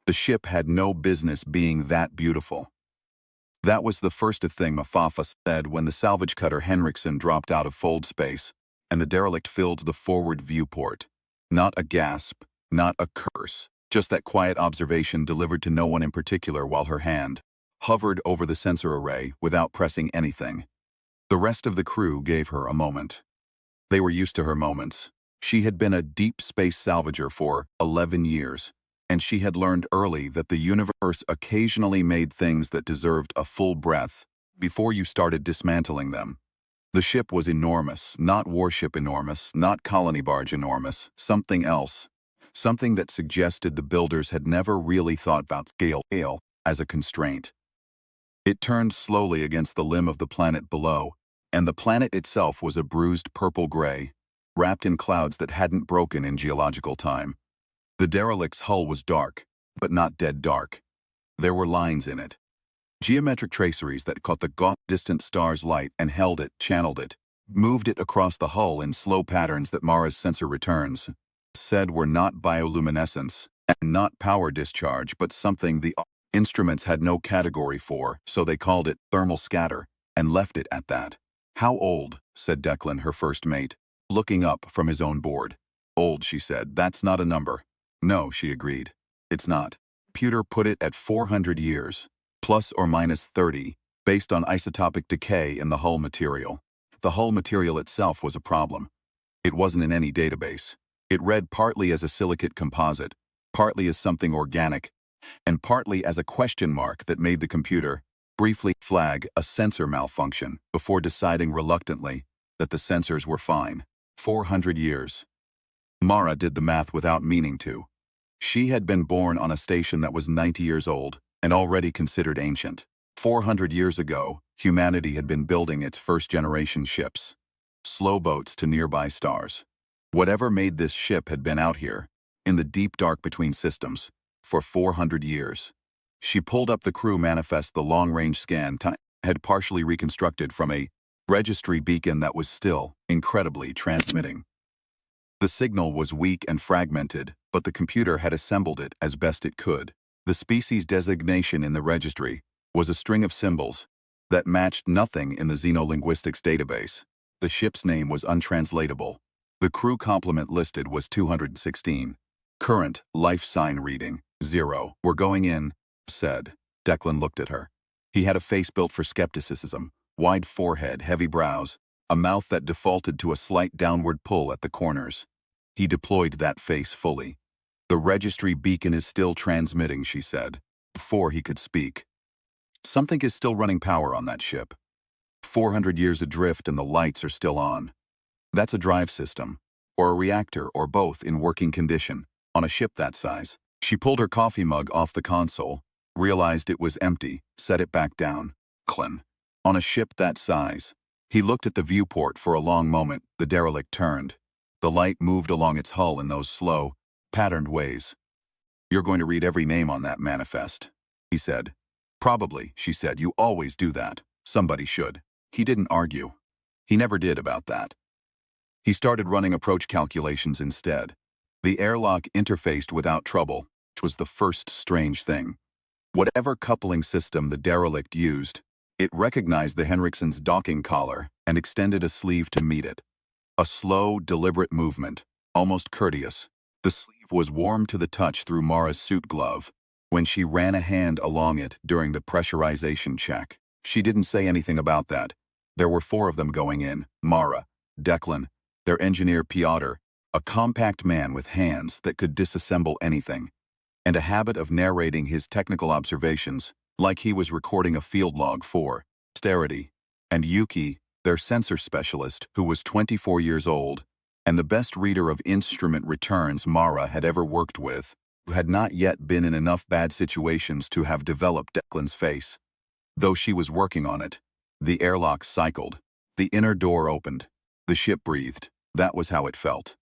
The ship had no business being that beautiful. That was the first thing Mafafa said when the salvage cutter Henriksen dropped out of fold space, and the derelict filled the forward viewport. Not a gasp, not a curse, just that quiet observation delivered to no one in particular while her hand hovered over the sensor array without pressing anything. The rest of the crew gave her a moment. They were used to her moments. She had been a deep space salvager for 11 years, and she had learned early that the universe occasionally made things that deserved a full breath before you started dismantling them. The ship was enormous, not warship enormous, not colony barge enormous, something else. Something that suggested the builders had never really thought about scale as a constraint. It turned slowly against the limb of the planet below, and the planet itself was a bruised purple-gray, wrapped in clouds that hadn't broken in geological time. The derelict's hull was dark, but not dead dark. There were lines in it. Geometric traceries that caught the gaunt distant star's light and held it, channeled it, moved it across the hull in slow patterns that Mara's sensor returns said were not bioluminescence and not power discharge, but something the instruments had no category for, so they called it thermal scatter and left it at that. "How old?" said Declan, her first mate, looking up from his own board. "Old," she said. "That's not a number." "No," she agreed. "It's not." Pewter put it at 400 years, plus or minus 30, based on isotopic decay in the hull material. The hull material itself was a problem. It wasn't in any database. It read partly as a silicate composite, partly as something organic, and partly as a question mark that made the computer briefly flag a sensor malfunction before deciding reluctantly that the sensors were fine. 400 years. Mara did the math without meaning to. She had been born on a station that was 90 years old and already considered ancient. 400 years ago, humanity had been building its first-generation ships, slow boats to nearby stars. Whatever made this ship had been out here, in the deep dark between systems, for 400 years. She pulled up the crew manifest. The long-range scan had partially reconstructed from a registry beacon that was still, incredibly, transmitting. The signal was weak and fragmented, but the computer had assembled it as best it could. The species designation in the registry was a string of symbols that matched nothing in the xenolinguistics database. The ship's name was untranslatable. The crew complement listed was 216. Current life sign reading, 0. "We're going in," said. Declan looked at her. He had a face built for skepticism, wide forehead, heavy brows, a mouth that defaulted to a slight downward pull at the corners. He deployed that face fully. "The registry beacon is still transmitting," she said, before he could speak. "Something is still running power on that ship. 400 years adrift and the lights are still on. That's a drive system, or a reactor, or both in working condition, on a ship that size." She pulled her coffee mug off the console, realized it was empty, set it back down. "Declan, on a ship that size." He looked at the viewport for a long moment. The derelict turned. The light moved along its hull in those slow, patterned ways. "You're going to read every name on that manifest," he said. "Probably," she said. "You always do that. Somebody should." He didn't argue. He never did about that. He started running approach calculations instead. The airlock interfaced without trouble, which was the first strange thing. Whatever coupling system the derelict used, it recognized the Henriksen's docking collar and extended a sleeve to meet it. A slow, deliberate movement, almost courteous. The sleeve was warm to the touch through Mara's suit glove when she ran a hand along it during the pressurization check. She didn't say anything about that. There were 4 of them going in: Mara, Declan, their engineer Piotr, a compact man with hands that could disassemble anything, and a habit of narrating his technical observations like he was recording a field log for posterity, and Yuki, their sensor specialist, who was 24 years old, and the best reader of instrument returns Mara had ever worked with, who had not yet been in enough bad situations to have developed Declan's face. Though she was working on it. The airlock cycled. The inner door opened. The ship breathed. That was how it felt.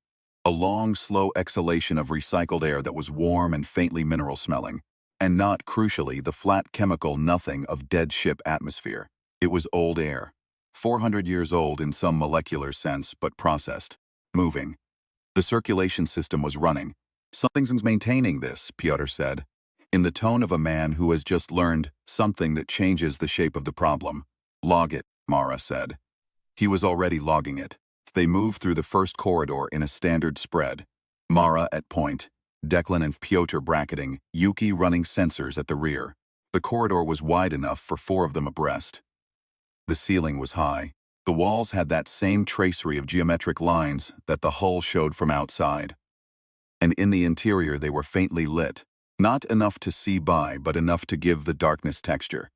A long, slow exhalation of recycled air that was warm and faintly mineral-smelling, and not, crucially, the flat chemical nothing of dead ship atmosphere. It was old air. 400 years old in some molecular sense, but processed. Moving. The circulation system was running. "Something's maintaining this," Piotr said. in the tone of a man who has just learned something that changes the shape of the problem. "Log it," Mara said. He was already logging it. They moved through the first corridor in a standard spread. Mara at point, Declan and Pyotr bracketing, Yuki running sensors at the rear. The corridor was wide enough for 4 of them abreast. The ceiling was high. The walls had that same tracery of geometric lines that the hull showed from outside. And in the interior they were faintly lit, not enough to see by but enough to give the darkness texture.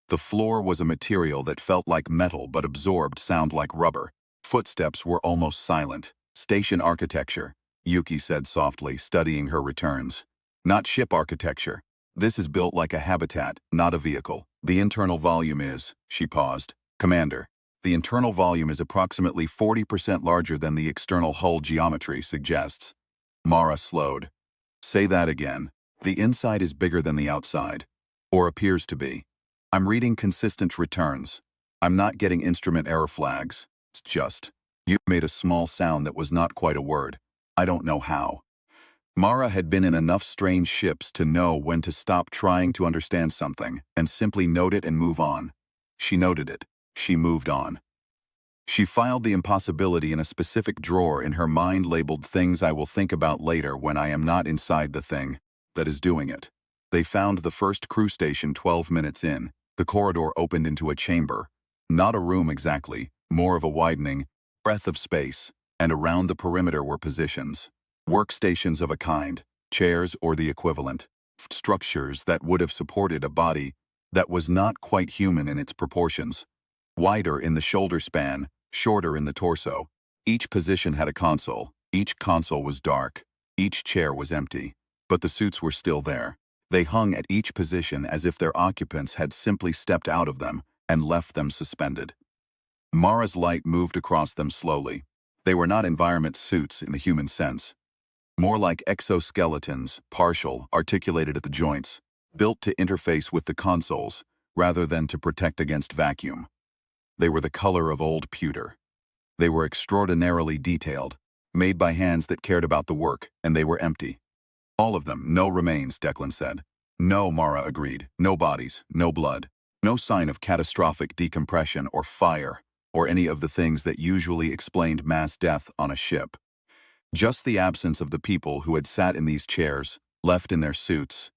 The floor was a material that felt like metal but absorbed sound like rubber. Footsteps were almost silent. "Station architecture," Yuki said softly, studying her returns. "Not ship architecture. This is built like a habitat, not a vehicle. The internal volume is," she paused. "Commander, the internal volume is approximately 40% larger than the external hull geometry suggests." Mara slowed. "Say that again." "The inside is bigger than the outside. Or appears to be. I'm reading consistent returns. I'm not getting instrument error flags. It's just." You made a small sound that was not quite a word. "I don't know how." Mara had been in enough strange ships to know when to stop trying to understand something and simply note it and move on. She noted it. She moved on. She filed the impossibility in a specific drawer in her mind labeled "Things I will think about later when I am not inside the thing that is doing it." They found the first crew station 12 minutes in. The corridor opened into a chamber. Not a room exactly, more of a widening breadth of space, and around the perimeter were positions. Workstations of a kind, chairs or the equivalent. Structures that would have supported a body that was not quite human in its proportions. Wider in the shoulder span, shorter in the torso. Each position had a console. Each console was dark. Each chair was empty. But the suits were still there. They hung at each position as if their occupants had simply stepped out of them and left them suspended. Mara's light moved across them slowly. They were not environment suits in the human sense. More like exoskeletons, partial, articulated at the joints, built to interface with the consoles, rather than to protect against vacuum. They were the color of old pewter. They were extraordinarily detailed, made by hands that cared about the work, and they were empty. "All of them, no remains," Declan said. "No," Mara agreed. "No bodies, no blood. No sign of catastrophic decompression or fire, or any of the things that usually explained mass death on a ship. Just the absence of the people who had sat in these chairs, left in their suits,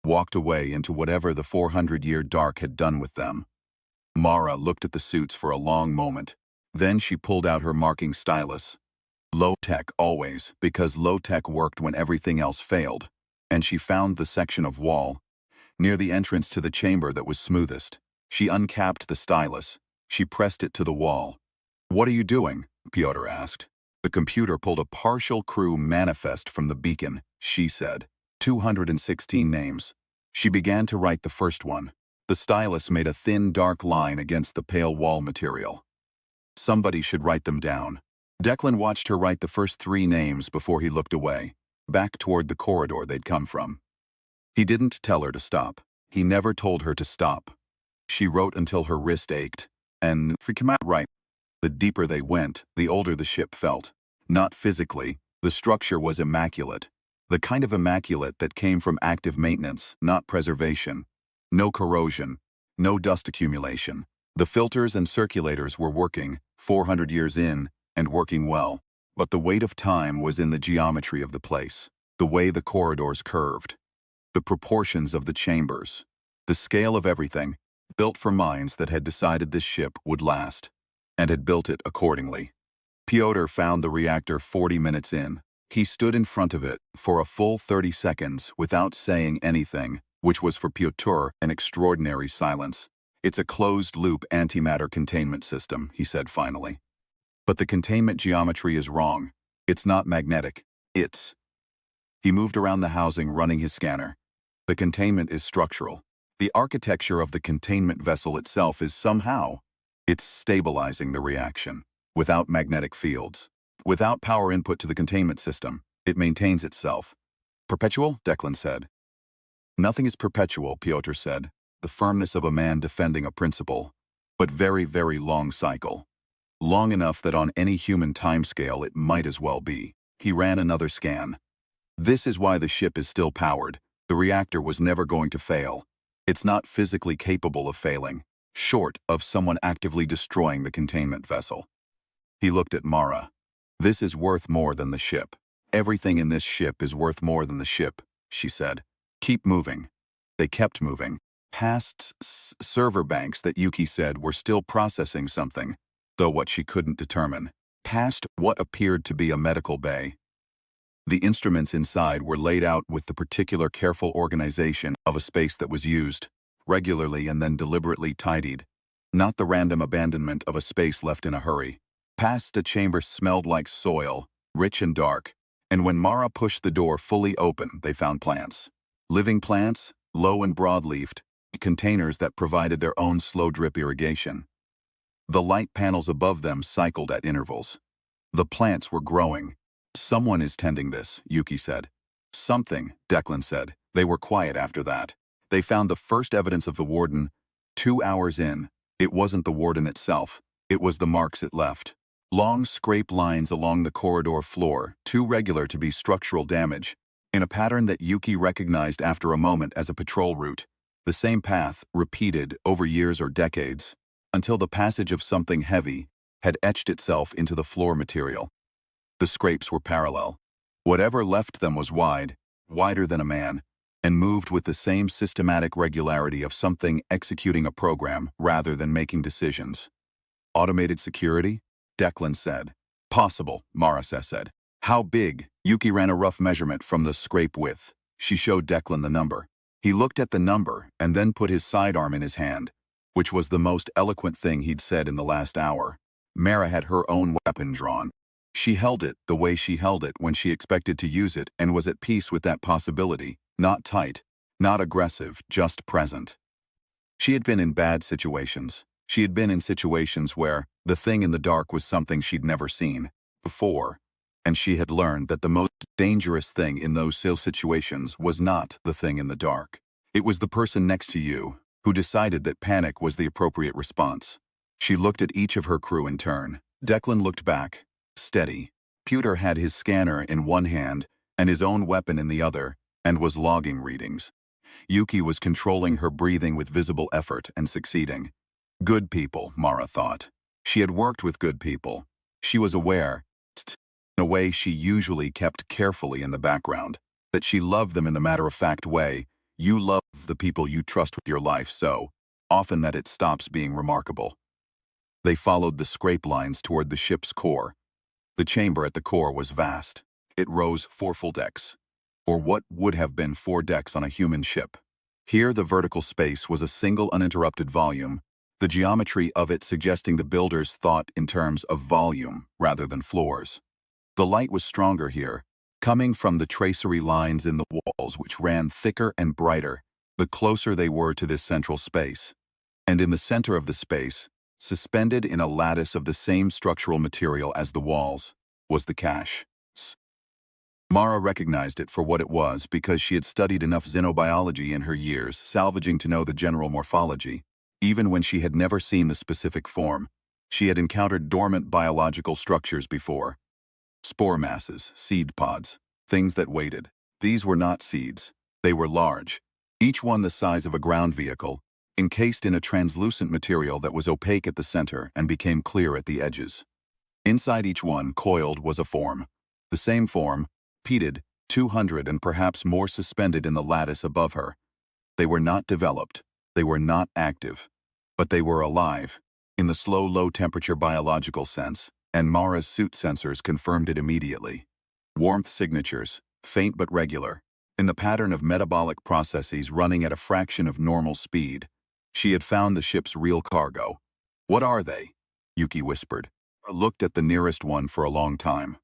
walked away into whatever the 400-year dark had done with them." Mara looked at the suits for a long moment. Then she pulled out her marking stylus. Low-tech always, because low-tech worked when everything else failed. And she found the section of wall, near the entrance to the chamber that was smoothest. She uncapped the stylus. She pressed it to the wall. "What are you doing?" Pyotr asked. "The computer pulled a partial crew manifest from the beacon," she said. 216 names. She began to write the first one. The stylus made a thin, dark line against the pale wall material. "Somebody should write them down." Declan watched her write the first 3 names before he looked away, back toward the corridor they'd come from. He didn't tell her to stop. He never told her to stop. She wrote until her wrist ached, and if he came out right. The deeper they went, the older the ship felt. Not physically, the structure was immaculate. The kind of immaculate that came from active maintenance, not preservation. No corrosion, no dust accumulation. The filters and circulators were working, 400 years in, and working well. But the weight of time was in the geometry of the place, the way the corridors curved, the proportions of the chambers, the scale of everything, built for minds that had decided this ship would last, and had built it accordingly. Pyotr found the reactor 40 minutes in. He stood in front of it for a full 30 seconds without saying anything, which was for Pyotr an extraordinary silence. "It's a closed-loop antimatter containment system," he said finally. "But the containment geometry is wrong. It's not magnetic. It's..." He moved around the housing running his scanner. "The containment is structural. The architecture of the containment vessel itself is somehow. It's stabilizing the reaction. Without magnetic fields. Without power input to the containment system. It maintains itself." "Perpetual?" Declan said. "Nothing is perpetual," Pyotr said. "The firmness of a man defending a principle. But very, very long cycle. Long enough that on any human timescale it might as well be." He ran another scan. "This is why the ship is still powered. The reactor was never going to fail. It's not physically capable of failing, short of someone actively destroying the containment vessel. He looked at Mara. This is worth more than the ship. Everything in this ship is worth more than the ship, she said. Keep moving. They kept moving, past server banks that Yuki said were still processing something, though what she couldn't determine, past what appeared to be a medical bay. The instruments inside were laid out with the particular careful organization of a space that was used, regularly and then deliberately tidied, not the random abandonment of a space left in a hurry. Past a chamber smelled like soil, rich and dark, and when Mara pushed the door fully open, they found plants. Living plants, low and broad-leafed, containers that provided their own slow-drip irrigation. The light panels above them cycled at intervals. The plants were growing. Someone is tending this, Yuki said. Something, Declan said. They were quiet after that. They found the first evidence of the warden 2 hours in. It wasn't the warden itself. It was the marks it left. Long scrape lines along the corridor floor, too regular to be structural damage, in a pattern that Yuki recognized after a moment as a patrol route. The same path, repeated over years or decades, until the passage of something heavy had etched itself into the floor material. The scrapes were parallel. Whatever left them was wide, wider than a man, and moved with the same systematic regularity of something executing a program rather than making decisions. Automated security? Declan said. Possible, Marisa said. How big? Yuki ran a rough measurement from the scrape width. She showed Declan the number. He looked at the number and then put his sidearm in his hand, which was the most eloquent thing he'd said in the last hour. Mara had her own weapon drawn. She held it the way she held it when she expected to use it and was at peace with that possibility, not tight, not aggressive, just present. She had been in bad situations. She had been in situations where the thing in the dark was something she'd never seen before, and she had learned that the most dangerous thing in those situations was not the thing in the dark. It was the person next to you who decided that panic was the appropriate response. She looked at each of her crew in turn. Declan looked back, steady. Pewter had his scanner in one hand and his own weapon in the other, and was logging readings. Yuki was controlling her breathing with visible effort and succeeding. Good people, Mara thought. She had worked with good people. She was aware, in a way she usually kept carefully in the background, that she loved them in the matter-of-fact way. You love the people you trust with your life so often that it stops being remarkable. They followed the scrape lines toward the ship's core. The chamber at the core was vast. It rose 4 full decks, or what would have been 4 decks on a human ship. Here the vertical space was a single uninterrupted volume, the geometry of it suggesting the builders thought in terms of volume rather than floors. The light was stronger here, coming from the tracery lines in the walls which ran thicker and brighter the closer they were to this central space. And in the center of the space, suspended in a lattice of the same structural material as the walls, was the cache. Mara recognized it for what it was because she had studied enough xenobiology in her years, salvaging to know the general morphology. Even when she had never seen the specific form, she had encountered dormant biological structures before. Spore masses, seed pods, things that waited. These were not seeds. They were large, each one the size of a ground vehicle, encased in a translucent material that was opaque at the center and became clear at the edges. Inside each one, coiled, was a form. The same form, peated, 200 and perhaps more suspended in the lattice above her. They were not developed. They were not active. But they were alive, in the slow, low-temperature biological sense, and Mara's suit sensors confirmed it immediately. Warmth signatures, faint but regular, in the pattern of metabolic processes running at a fraction of normal speed. She had found the ship's real cargo. What are they? Yuki whispered. Mara looked at the nearest one for a long time.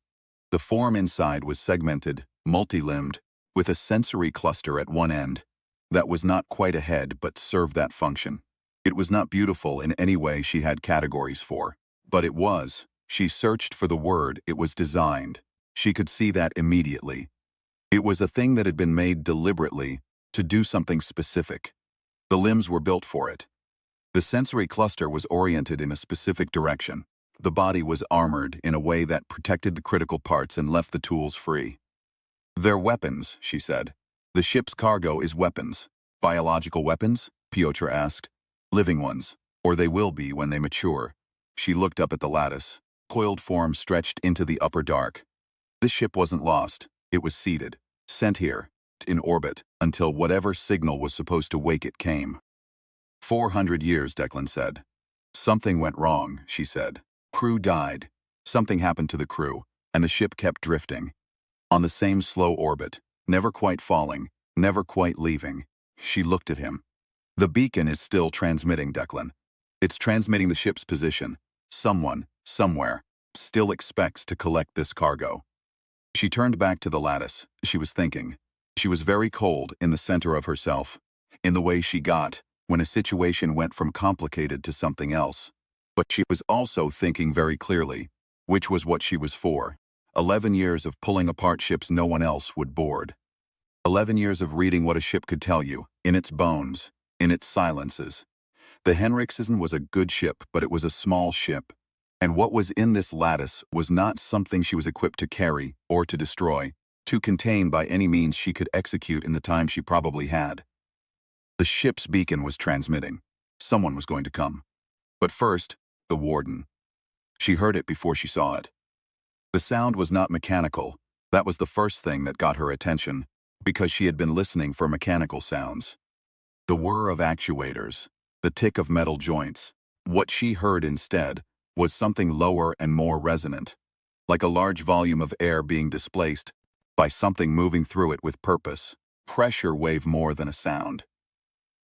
The form inside was segmented, multi-limbed, with a sensory cluster at one end. That was not quite a head but served that function. It was not beautiful in any way she had categories for, but it was. She searched for the word. It was designed. She could see that immediately. It was a thing that had been made deliberately to do something specific. The limbs were built for it. The sensory cluster was oriented in a specific direction. The body was armored in a way that protected the critical parts and left the tools free. They're weapons, she said. The ship's cargo is weapons. Biological weapons? Piotr asked. Living ones. Or they will be when they mature. She looked up at the lattice. Coiled form stretched into the upper dark. This ship wasn't lost. It was seated. Sent here. In orbit. Until whatever signal was supposed to wake it came. 400 years, Declan said. Something went wrong, she said. Crew died. Something happened to the crew, and the ship kept drifting. On the same slow orbit, never quite falling, never quite leaving. She looked at him. The beacon is still transmitting, Declan. It's transmitting the ship's position. Someone, somewhere, still expects to collect this cargo. She turned back to the lattice. She was thinking. She was very cold in the center of herself, in the way she got when a situation went from complicated to something else. But she was also thinking very clearly, which was what she was for. 11 years of pulling apart ships no one else would board. 11 years of reading what a ship could tell you, in its bones, in its silences. The Henriksen was a good ship, but it was a small ship. And what was in this lattice was not something she was equipped to carry or to destroy, to contain by any means she could execute in the time she probably had. The ship's beacon was transmitting. Someone was going to come. But first, the warden. She heard it before she saw it. The sound was not mechanical. That was the first thing that got her attention, because she had been listening for mechanical sounds. The whir of actuators, the tick of metal joints. What she heard instead was something lower and more resonant, like a large volume of air being displaced by something moving through it with purpose. Pressure wave more than a sound.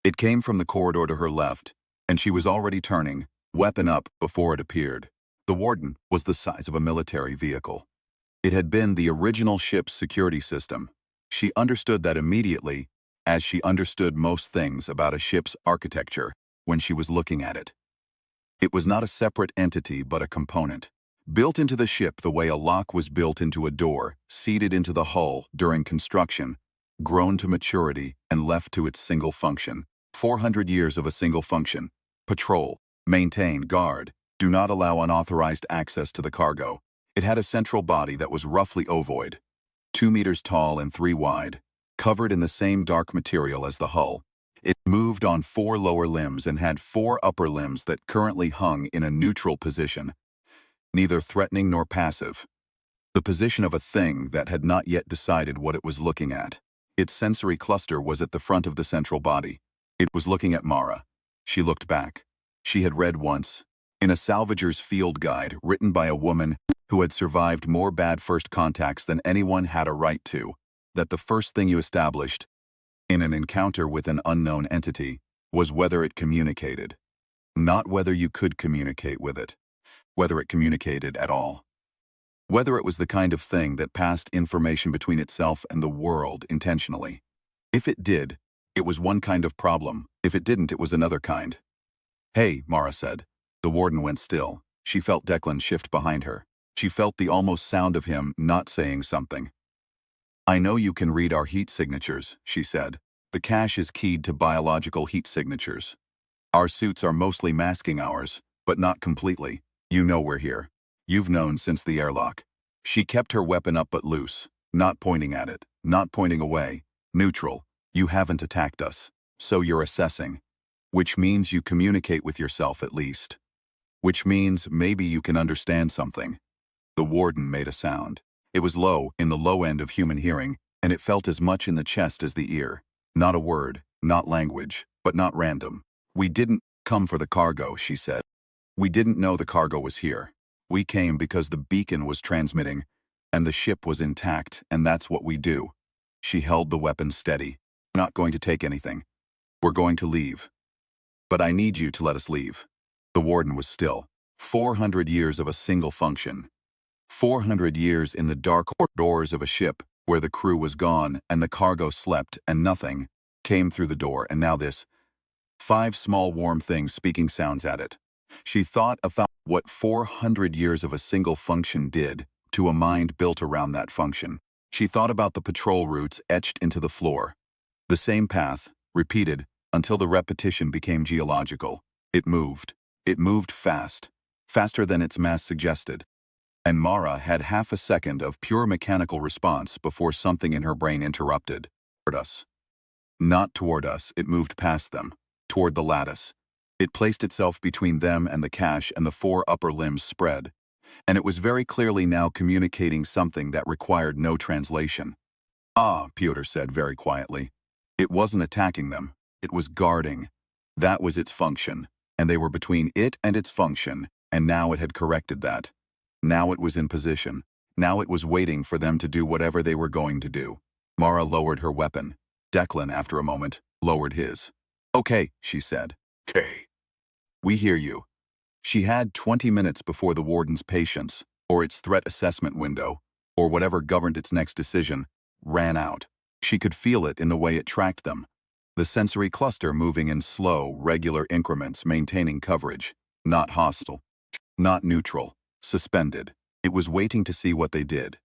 It came from the corridor to her left, and she was already turning, weapon up, before it appeared. The warden was the size of a military vehicle. It had been the original ship's security system. She understood that immediately, as she understood most things about a ship's architecture when she was looking at it. It was not a separate entity but a component, built into the ship the way a lock was built into a door, seated into the hull during construction, grown to maturity and left to its single function. 400 years of a single function. Patrol, maintain, guard, do not allow unauthorized access to the cargo. It had a central body that was roughly ovoid, 2 meters tall and 3 wide, covered in the same dark material as the hull. It moved on 4 lower limbs and had 4 upper limbs that currently hung in a neutral position, neither threatening nor passive. The position of a thing that had not yet decided what it was looking at. Its sensory cluster was at the front of the central body. It was looking at Mara. She looked back. She had read once, in a salvager's field guide written by a woman who had survived more bad first contacts than anyone had a right to, that the first thing you established in an encounter with an unknown entity was whether it communicated. Not whether you could communicate with it, whether it communicated at all. Whether it was the kind of thing that passed information between itself and the world intentionally. If it did, it was one kind of problem. If it didn't, it was another kind. Hey, Mara said. The warden went still. She felt Declan shift behind her. She felt the almost sound of him not saying something. I know you can read our heat signatures, she said. The cache is keyed to biological heat signatures. Our suits are mostly masking ours, but not completely. You know we're here. You've known since the airlock. She kept her weapon up but loose, not pointing at it, not pointing away. Neutral. You haven't attacked us, so you're assessing. Which means you communicate with yourself at least. Which means maybe you can understand something. The warden made a sound. It was low, in the low end of human hearing, and it felt as much in the chest as the ear. Not a word, not language, but not random. We didn't come for the cargo, she said. We didn't know the cargo was here. We came because the beacon was transmitting, and the ship was intact, and that's what we do. She held the weapon steady. We're not going to take anything. We're going to leave. But I need you to let us leave. The warden was still. 400 years of a single function. 400 years in the dark doors of a ship where the crew was gone and the cargo slept and nothing came through the door, and now this. 5 small warm things speaking sounds at it. She thought about what 400 years of a single function did to a mind built around that function. She thought about the patrol routes etched into the floor. The same path, repeated, until the repetition became geological. It moved. It moved fast. Faster than its mass suggested. And Mara had half a second of pure mechanical response before something in her brain interrupted. us. Not toward us, it moved past them, toward the lattice. It placed itself between them and the cache, and the four upper limbs spread. And it was very clearly now communicating something that required no translation. Ah, Pyotr said very quietly. It wasn't attacking them. It was guarding. That was its function, and they were between it and its function, and now it had corrected that. Now it was in position. Now it was waiting for them to do whatever they were going to do. Mara lowered her weapon. Declan, after a moment, lowered his. Okay, she said. Okay. We hear you. She had 20 minutes before the warden's patience, or its threat assessment window, or whatever governed its next decision, ran out. She could feel it in the way it tracked them. The sensory cluster moving in slow, regular increments, maintaining coverage. Not hostile. Not neutral. Suspended. It was waiting to see what they did.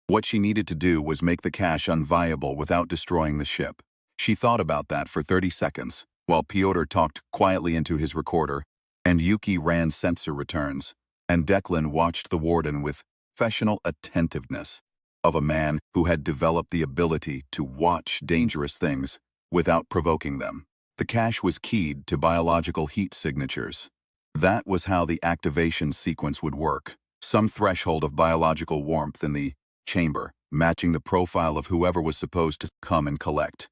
What she needed to do was make the cache unviable without destroying the ship. She thought about that for 30 seconds, while Pyotr talked quietly into his recorder, and Yuki ran sensor returns, and Declan watched the warden with professional attentiveness of a man who had developed the ability to watch dangerous things without provoking them. The cache was keyed to biological heat signatures. That was how the activation sequence would work. Some threshold of biological warmth in the chamber, matching the profile of whoever was supposed to come and collect.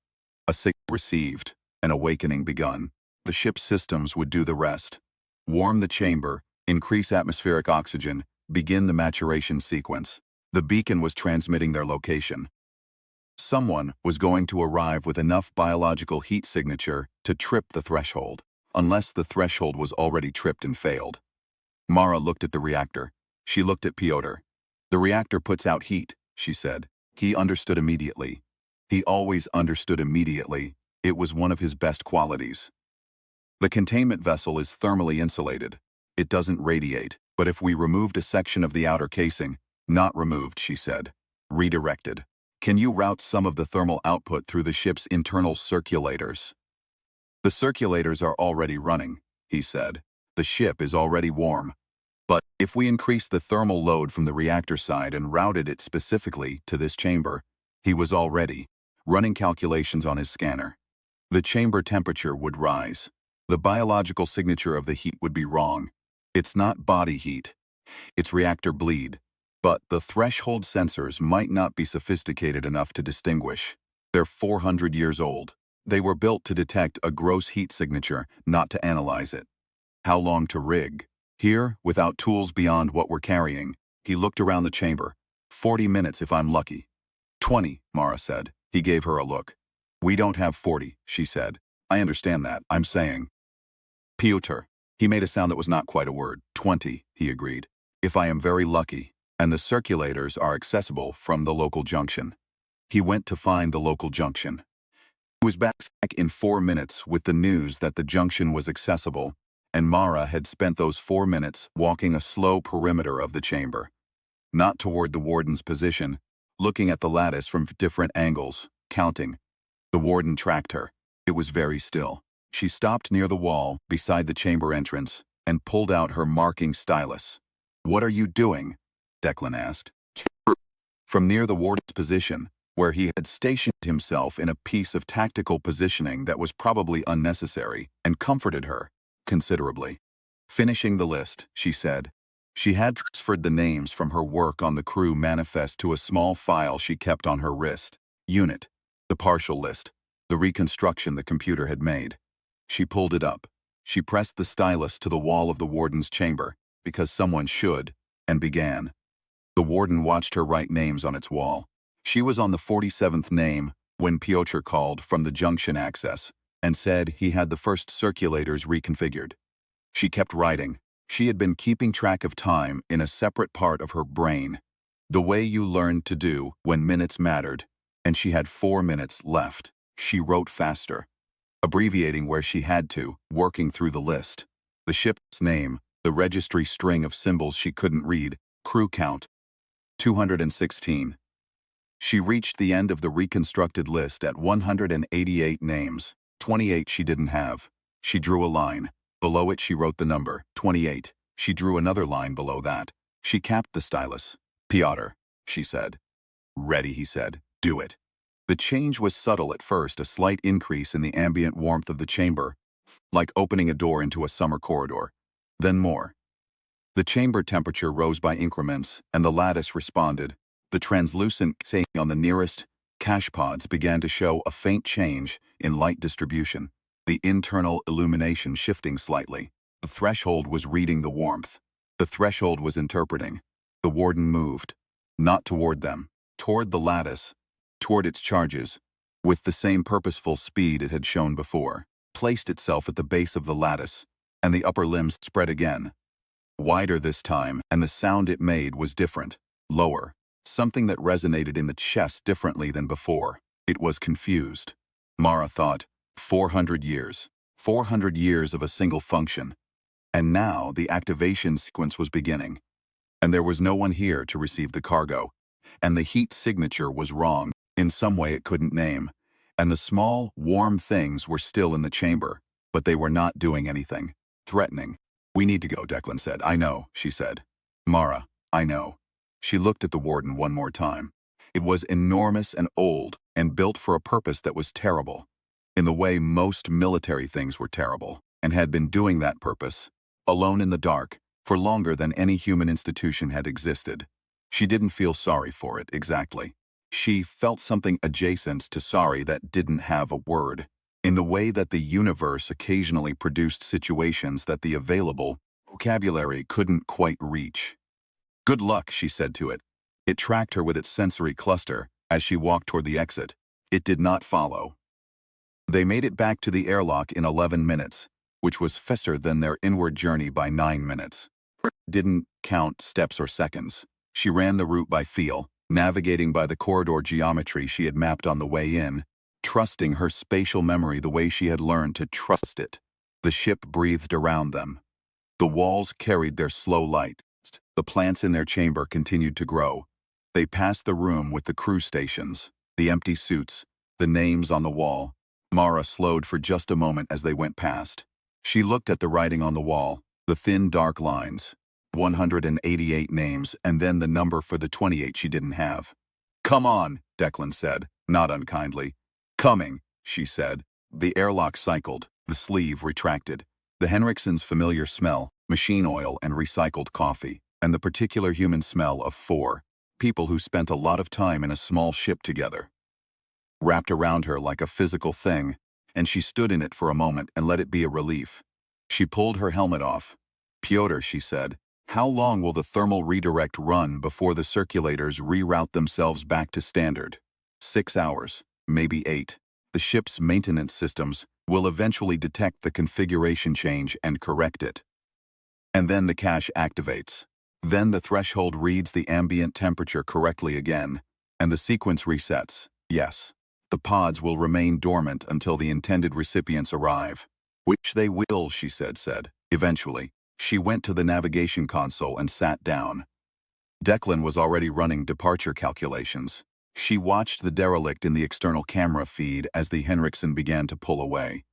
A signal received, an awakening begun. The ship's systems would do the rest. Warm the chamber, increase atmospheric oxygen, begin the maturation sequence. The beacon was transmitting their location. Someone was going to arrive with enough biological heat signature to trip the threshold, unless the threshold was already tripped and failed. Mara looked at the reactor. She looked at Pyotr. The reactor puts out heat, she said. He understood immediately. He always understood immediately. It was one of his best qualities. The containment vessel is thermally insulated. It doesn't radiate, but if we removed a section of the outer casing, not removed, she said, redirected. Can you route some of the thermal output through the ship's internal circulators? The circulators are already running, he said. The ship is already warm. But if we increase the thermal load from the reactor side and routed it specifically to this chamber, he was already running calculations on his scanner. The chamber temperature would rise. The biological signature of the heat would be wrong. It's not body heat. It's reactor bleed. But the threshold sensors might not be sophisticated enough to distinguish. They're 400 years old. They were built to detect a gross heat signature, not to analyze it. How long to rig? Here, without tools beyond what we're carrying, he looked around the chamber. 40 minutes if I'm lucky. 20, Mara said. He gave her a look. We don't have 40, she said. I understand that, I'm saying. Pyotr. He made a sound that was not quite a word. 20, he agreed. If I am very lucky, and the circulators are accessible from the local junction. He went to find the local junction. He was back in 4 minutes with the news that the junction was accessible, and Mara had spent those 4 minutes walking a slow perimeter of the chamber. Not toward the warden's position, looking at the lattice from different angles, counting. The warden tracked her. It was very still. She stopped near the wall, beside the chamber entrance, and pulled out her marking stylus. What are you doing? Declan asked. From near the warden's position, where he had stationed himself in a piece of tactical positioning that was probably unnecessary, and comforted her considerably. Finishing the list, she said. She had transferred the names from her work on the crew manifest to a small file she kept on her wrist. Unit. The partial list. The reconstruction the computer had made. She pulled it up. She pressed the stylus to the wall of the warden's chamber, because someone should, and began. The warden watched her write names on its wall. She was on the 47th name when Pyotr called from the junction access and said he had the first circulators reconfigured. She kept writing. She had been keeping track of time in a separate part of her brain, the way you learned to do when minutes mattered, and she had 4 minutes left. She wrote faster, abbreviating where she had to, working through the list. The ship's name, the registry string of symbols she couldn't read, crew count, 216. She reached the end of the reconstructed list at 188 names. 28 she didn't have. She drew a line. Below it she wrote the number, 28. She drew another line below that. She capped the stylus. Pyotr, she said. Ready, he said. Do it. The change was subtle at first, a slight increase in the ambient warmth of the chamber, like opening a door into a summer corridor. Then more. The chamber temperature rose by increments, and the lattice responded. The translucent saying on the nearest cache pods began to show a faint change in light distribution, the internal illumination shifting slightly. The threshold was reading the warmth. The threshold was interpreting. The warden moved. Not toward them. Toward the lattice. Toward its charges. With the same purposeful speed it had shown before. Placed itself at the base of the lattice, and the upper limbs spread again. Wider this time, and the sound it made was different. Lower. Something that resonated in the chest differently than before. It was confused. Mara thought, 400 years. 400 years of a single function. And now the activation sequence was beginning. And there was no one here to receive the cargo. And the heat signature was wrong, in some way it couldn't name. And the small, warm things were still in the chamber, but they were not doing anything. Threatening. "We need to go," Declan said. "I know," she said. "Mara, I know." She looked at the warden one more time. It was enormous and old, and built for a purpose that was terrible, in the way most military things were terrible, and had been doing that purpose, alone in the dark, for longer than any human institution had existed. She didn't feel sorry for it, exactly. She felt something adjacent to sorry that didn't have a word, in the way that the universe occasionally produced situations that the available vocabulary couldn't quite reach. "Good luck," she said to it. It tracked her with its sensory cluster as she walked toward the exit. It did not follow. They made it back to the airlock in 11 minutes, which was faster than their inward journey by 9 minutes. Didn't count steps or seconds. She ran the route by feel, navigating by the corridor geometry she had mapped on the way in, trusting her spatial memory the way she had learned to trust it. The ship breathed around them. The walls carried their slow light. The plants in their chamber continued to grow. They passed the room with the crew stations, the empty suits, the names on the wall. Mara slowed for just a moment as they went past. She looked at the writing on the wall, the thin dark lines. 188 names, and then the number for the 28 she didn't have. "Come on," Declan said, not unkindly. "Coming," she said. The airlock cycled, the sleeve retracted. The Henrikson's familiar smell, machine oil and recycled coffee, and the particular human smell of 4 people who spent a lot of time in a small ship together, wrapped around her like a physical thing, and she stood in it for a moment and let it be a relief. She pulled her helmet off. "Pyotr," she said, "how long will the thermal redirect run before the circulators reroute themselves back to standard?" 6 hours, maybe 8. The ship's maintenance systems will eventually detect the configuration change and correct it. And then the cache activates. Then the threshold reads the ambient temperature correctly again, and the sequence resets. Yes, the pods will remain dormant until the intended recipients arrive. "Which they will," she said, eventually. She went to the navigation console and sat down. Declan was already running departure calculations. She watched the derelict in the external camera feed as the Henriksen began to pull away.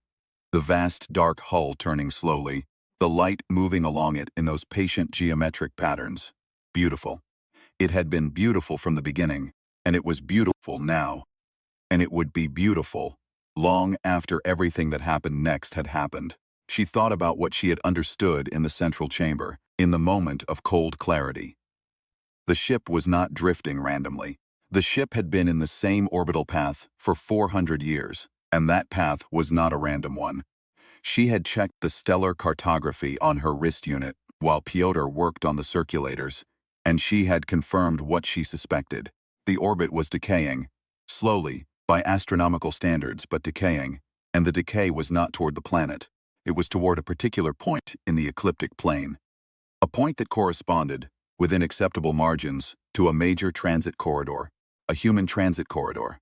The vast dark hull turning slowly, the light moving along it in those patient geometric patterns. Beautiful. It had been beautiful from the beginning, and it was beautiful now. And it would be beautiful long after everything that happened next had happened. She thought about what she had understood in the central chamber, in the moment of cold clarity. The ship was not drifting randomly. The ship had been in the same orbital path for 400 years, and that path was not a random one. She had checked the stellar cartography on her wrist unit while Pyotr worked on the circulators, and she had confirmed what she suspected. The orbit was decaying, slowly, by astronomical standards, but decaying, and the decay was not toward the planet. It was toward a particular point in the ecliptic plane. A point that corresponded, within acceptable margins, to a major transit corridor, a human transit corridor.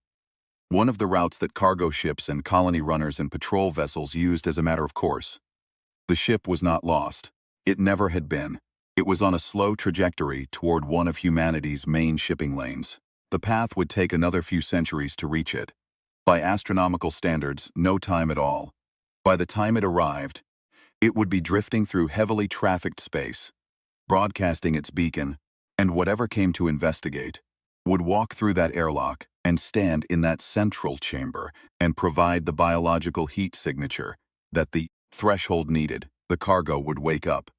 One of the routes that cargo ships and colony runners and patrol vessels used as a matter of course. The ship was not lost. It never had been. It was on a slow trajectory toward one of humanity's main shipping lanes. The path would take another few centuries to reach it. By astronomical standards, no time at all. By the time it arrived, it would be drifting through heavily trafficked space, broadcasting its beacon, and whatever came to investigate would walk through that airlock and stand in that central chamber and provide the biological heat signature that the threshold needed. The cargo would wake up.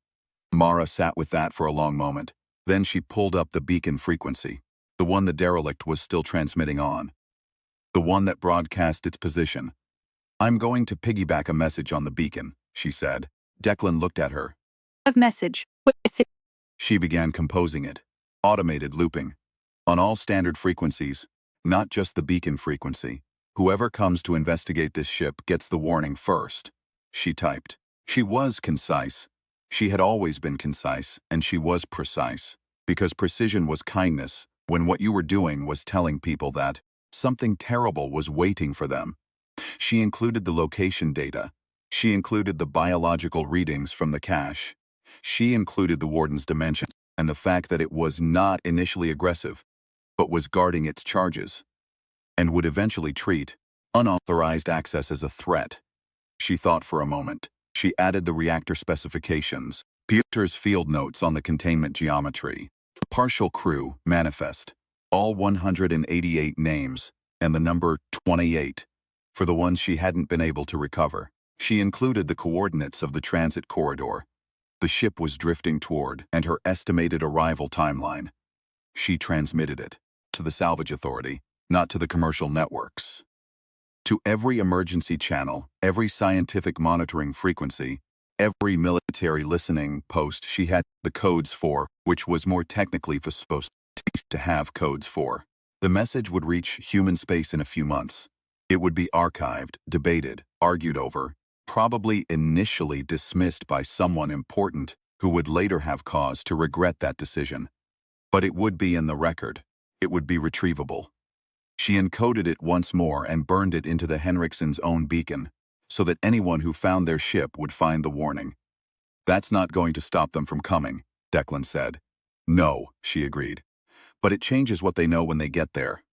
Mara sat with that for a long moment. Then she pulled up the beacon frequency, the one the derelict was still transmitting on, the one that broadcast its position. "I'm going to piggyback a message on the beacon," she said. Declan looked at her. Of message. She began composing it. Automated looping. On all standard frequencies, not just the beacon frequency. "Whoever comes to investigate this ship gets the warning first," she typed. She was concise. She had always been concise, and she was precise. Because precision was kindness, when what you were doing was telling people that something terrible was waiting for them. She included the location data. She included the biological readings from the cache. She included the warden's dimensions and the fact that it was not initially aggressive, but was guarding its charges, and would eventually treat unauthorized access as a threat. She thought for a moment. She added the reactor specifications, Peter's field notes on the containment geometry, partial crew manifest, all 188 names, and the number 28 for the ones she hadn't been able to recover. She included the coordinates of the transit corridor the ship was drifting toward and her estimated arrival timeline. She transmitted it to the salvage authority, not to the commercial networks. To every emergency channel, every scientific monitoring frequency, every military listening post she had the codes for, which was more technically supposed to have codes for. The message would reach human space in a few months. It would be archived, debated, argued over, probably initially dismissed by someone important who would later have cause to regret that decision. But it would be in the record. It would be retrievable. She encoded it once more and burned it into the Henrikson's own beacon, so that anyone who found their ship would find the warning. "That's not going to stop them from coming," Declan said. "No," she agreed. "But it changes what they know when they get there."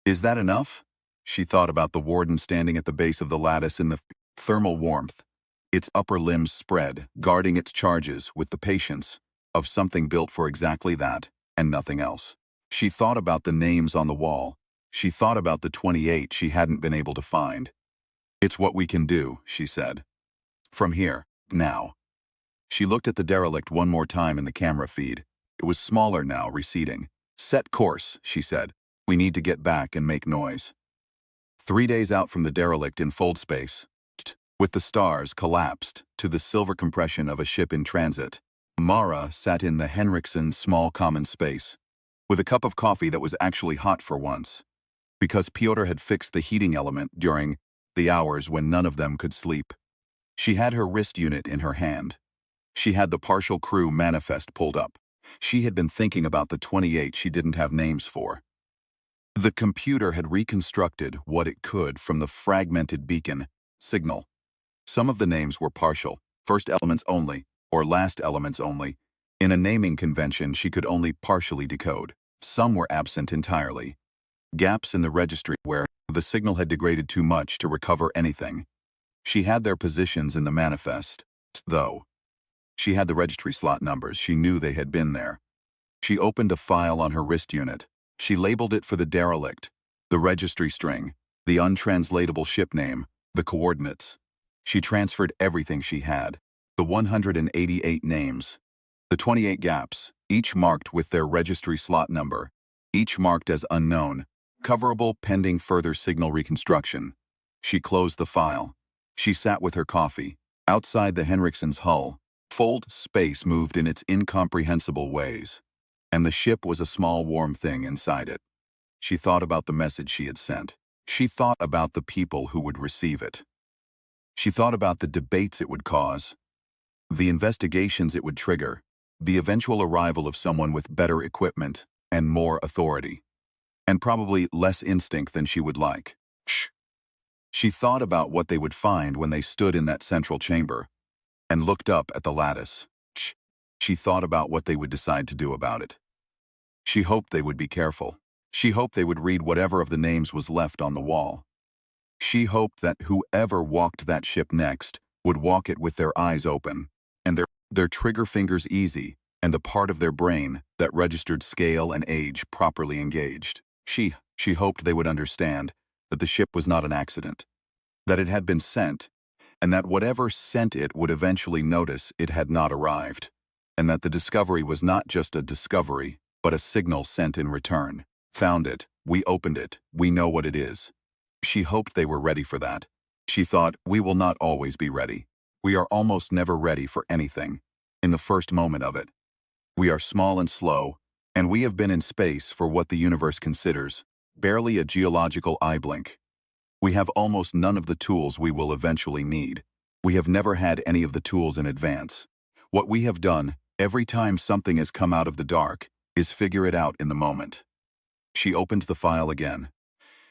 "Is that enough?" She thought about the warden standing at the base of the lattice in the thermal warmth, its upper limbs spread, guarding its charges with the patience of something built for exactly that and nothing else. She thought about the names on the wall. She thought about the 28 she hadn't been able to find. "It's what we can do," she said. "From here, now." She looked at the derelict one more time in the camera feed. It was smaller now, receding. "Set course," she said. "We need to get back and make noise." 3 days out from the derelict in fold space, with the stars collapsed to the silver compression of a ship in transit, Mara sat in the Henrikson's small common space, with a cup of coffee that was actually hot for once, because Piotr had fixed the heating element during the hours when none of them could sleep. She had her wrist unit in her hand. She had the partial crew manifest pulled up. She had been thinking about the 28 she didn't have names for. The computer had reconstructed what it could from the fragmented beacon signal. Some of the names were partial, first elements only, or last elements only. In a naming convention she could only partially decode. Some were absent entirely. Gaps in the registry where the signal had degraded too much to recover anything. She had their positions in the manifest, though. She had the registry slot numbers. She knew they had been there. She opened a file on her wrist unit. She labeled it for the derelict, the registry string, the untranslatable ship name, the coordinates. She transferred everything she had, the 188 names, the 28 gaps, each marked with their registry slot number, each marked as unknown, coverable pending further signal reconstruction. She closed the file. She sat with her coffee. Outside the Henrikson's hull, fold space moved in its incomprehensible ways, and the ship was a small warm thing inside it. She thought about the message she had sent. She thought about the people who would receive it. She thought about the debates it would cause, the investigations it would trigger, the eventual arrival of someone with better equipment and more authority, and probably less instinct than she would like. She thought about what they would find when they stood in that central chamber and looked up at the lattice. She thought about what they would decide to do about it. She hoped they would be careful. She hoped they would read whatever of the names was left on the wall. She hoped that whoever walked that ship next would walk it with their eyes open and their trigger fingers easy, and the part of their brain that registered scale and age properly engaged. She hoped they would understand that the ship was not an accident, that it had been sent, and that whatever sent it would eventually notice it had not arrived, and that the discovery was not just a discovery, but a signal sent in return. Found it, we opened it, we know what it is. She hoped they were ready for that. She thought, we will not always be ready. We are almost never ready for anything. In the first moment of it. We are small and slow, and we have been in space for what the universe considers barely a geological eye blink. We have almost none of the tools we will eventually need. We have never had any of the tools in advance. What we have done, every time something has come out of the dark, is figure it out in the moment. She opened the file again.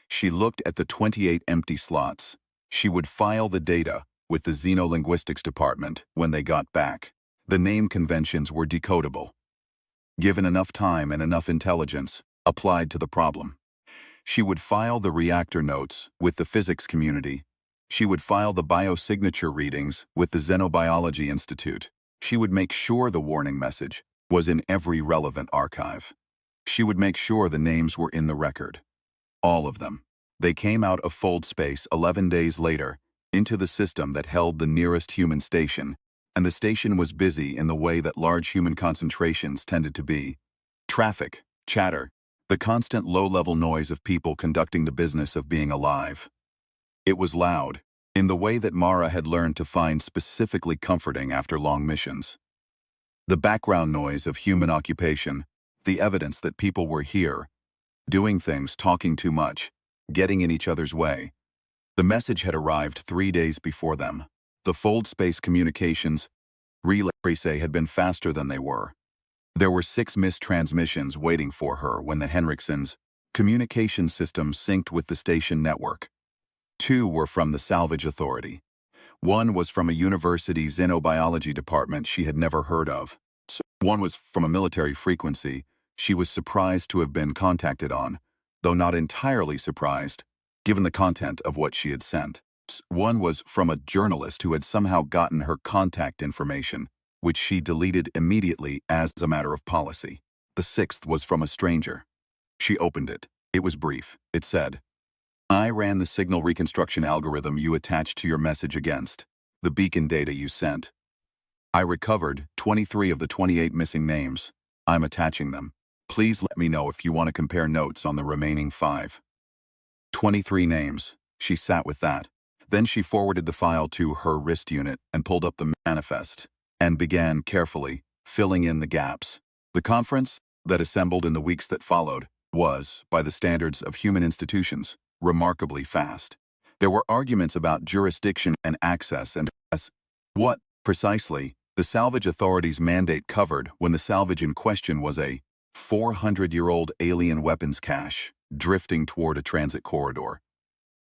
She looked at the 28 empty slots. She would file the data with the xenolinguistics department when they got back. The name conventions were decodable. Given enough time and enough intelligence, applied to the problem. She would file the reactor notes with the physics community. She would file the biosignature readings with the Xenobiology Institute. She would make sure the warning message was in every relevant archive. She would make sure the names were in the record. All of them. They came out of fold space 11 days later, into the system that held the nearest human station, and the station was busy in the way that large human concentrations tended to be. Traffic, chatter, the constant low-level noise of people conducting the business of being alive. It was loud, in the way that Mara had learned to find specifically comforting after long missions. The background noise of human occupation, the evidence that people were here, doing things, talking too much, getting in each other's way. The message had arrived 3 days before them. The fold space communications relay had been faster than they were. There were 6 missed transmissions waiting for her when the Henrikson's communication system synced with the station network. 2 were from the Salvage Authority. 1 was from a university xenobiology department she had never heard of. 1 was from a military frequency she was surprised to have been contacted on, though not entirely surprised, given the content of what she had sent. 1 was from a journalist who had somehow gotten her contact information, which she deleted immediately as a matter of policy. The 6th was from a stranger. She opened it. It was brief. It said, I ran the signal reconstruction algorithm you attached to your message against the beacon data you sent. I recovered 23 of the 28 missing names. I'm attaching them. Please let me know if you want to compare notes on the remaining 5. 23 names. She sat with that. Then she forwarded the file to her wrist unit and pulled up the manifest and began carefully filling in the gaps. The conference that assembled in the weeks that followed was, by the standards of human institutions, remarkably fast. There were arguments about jurisdiction and access and what, precisely, the Salvage Authority's mandate covered when the salvage in question was a 400-year-old alien weapons cache drifting toward a transit corridor.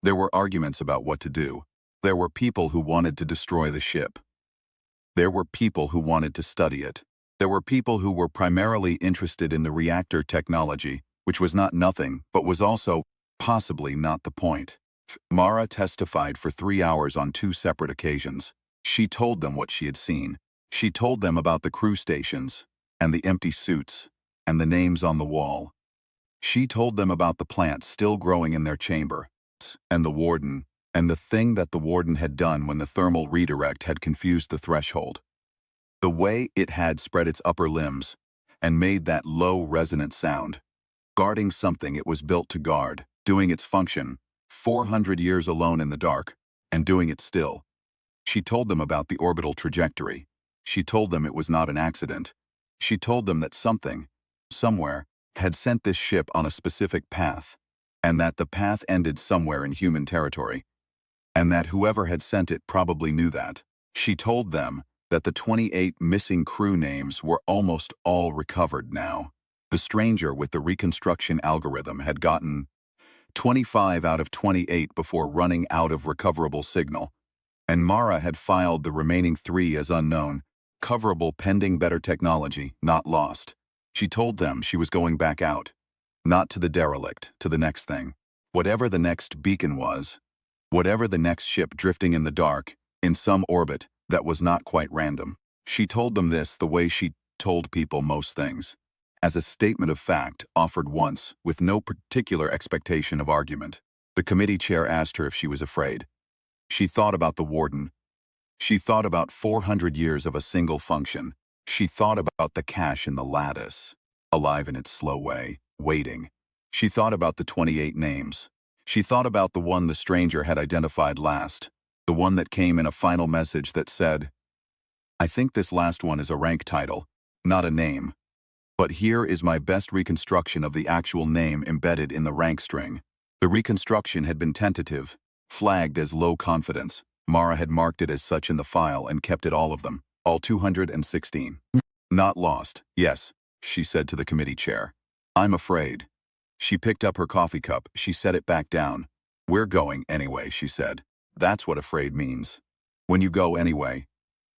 There were arguments about what to do. There were people who wanted to destroy the ship. There were people who wanted to study it. There were people who were primarily interested in the reactor technology, which was not nothing, but was also possibly not the point. Mara testified for 3 hours on 2 separate occasions. She told them what she had seen. She told them about the crew stations, and the empty suits, and the names on the wall. She told them about the plants still growing in their chamber, and the warden, and the thing that the warden had done when the thermal redirect had confused the threshold. The way it had spread its upper limbs, and made that low resonant sound, guarding something it was built to guard, doing its function, 400 years alone in the dark, and doing it still. She told them about the orbital trajectory. She told them it was not an accident. She told them that something, somewhere, had sent this ship on a specific path, and that the path ended somewhere in human territory, and that whoever had sent it probably knew that. She told them that the 28 missing crew names were almost all recovered now. The stranger with the reconstruction algorithm had gotten 25 out of 28 before running out of recoverable signal, and Mara had filed the remaining 3 as unknown, coverable pending better technology, not lost. She told them she was going back out, not to the derelict, to the next thing. Whatever the next beacon was, whatever the next ship drifting in the dark, in some orbit that was not quite random. She told them this the way she told people most things. As a statement of fact, offered once, with no particular expectation of argument. The committee chair asked her if she was afraid. She thought about the warden. She thought about 400 years of a single function. She thought about the cash in the lattice, alive in its slow way, waiting. She thought about the 28 names. She thought about the one the stranger had identified last, the one that came in a final message that said, "I think this last one is a rank title, not a name. But here is my best reconstruction of the actual name embedded in the rank string." The reconstruction had been tentative, flagged as low confidence. Mara had marked it as such in the file and kept it, all of them, all 216. "Not lost, yes," she said to the committee chair. "I'm afraid." She picked up her coffee cup. She set it back down. "We're going anyway," she said. "That's what afraid means. When you go anyway."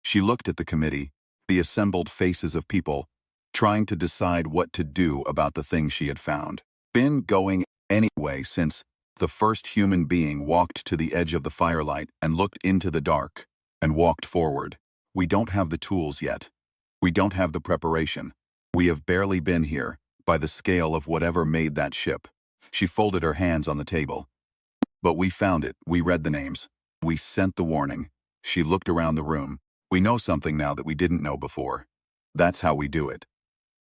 She looked at the committee, the assembled faces of people, trying to decide what to do about the thing she had found. Been going anyway since the first human being walked to the edge of the firelight and looked into the dark and walked forward. "We don't have the tools yet. We don't have the preparation. We have barely been here, by the scale of whatever made that ship." She folded her hands on the table. "But we found it. We read the names. We sent the warning." She looked around the room. "We know something now that we didn't know before. That's how we do it."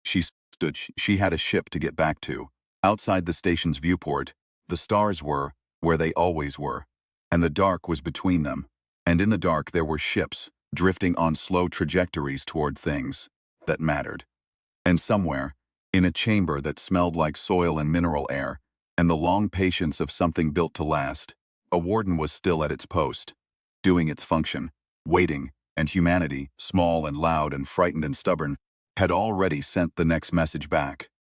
She stood. She had a ship to get back to. Outside the station's viewport, the stars were where they always were, and the dark was between them. And in the dark there were ships, drifting on slow trajectories toward things that mattered. And somewhere, in a chamber that smelled like soil and mineral air, and the long patience of something built to last, a warden was still at its post, doing its function, waiting, and humanity, small and loud and frightened and stubborn, had already sent the next message back.